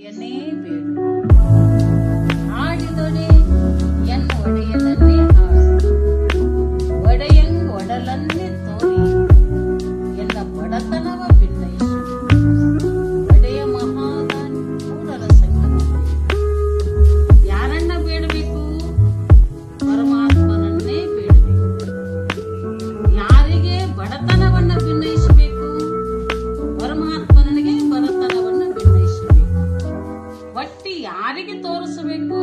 ಎನ್ನೇ ಬೇಡು ಆಡಿದೊಡೆ ಎನ್ನ ಒಡೆಯನನ್ನೇ ಆಡು ಒಡೆಯಂಗ್ ಒಡಲನ್ನೇ ತೋರಿ ಎಲ್ಲ ಬಡತನವ ಭಿನ್ನಯಿಸು ಒಡೆಯ ಮಹಾದಾನಿ ಕೂಡಲ ಸಂಗಮ ಯಾರನ್ನ ಬೇಡಬೇಕು? ಪರಮಾತ್ಮನನ್ನೇ ಬೇಡಬೇಕು. ಯಾರಿಗೆ ಬಡತನವನ್ನ ಭಿನ್ನಯಿಸಬೇಕು? ಪರಮಾತ್ಮನಿಗೆ ಬಡತನವನ್ನ ಭಿನ್ನಯಿಸಬೇಕು. ಒಟ್ಟಿ ಯಾರಿಗೆ ತೋರಿಸಬೇಕು?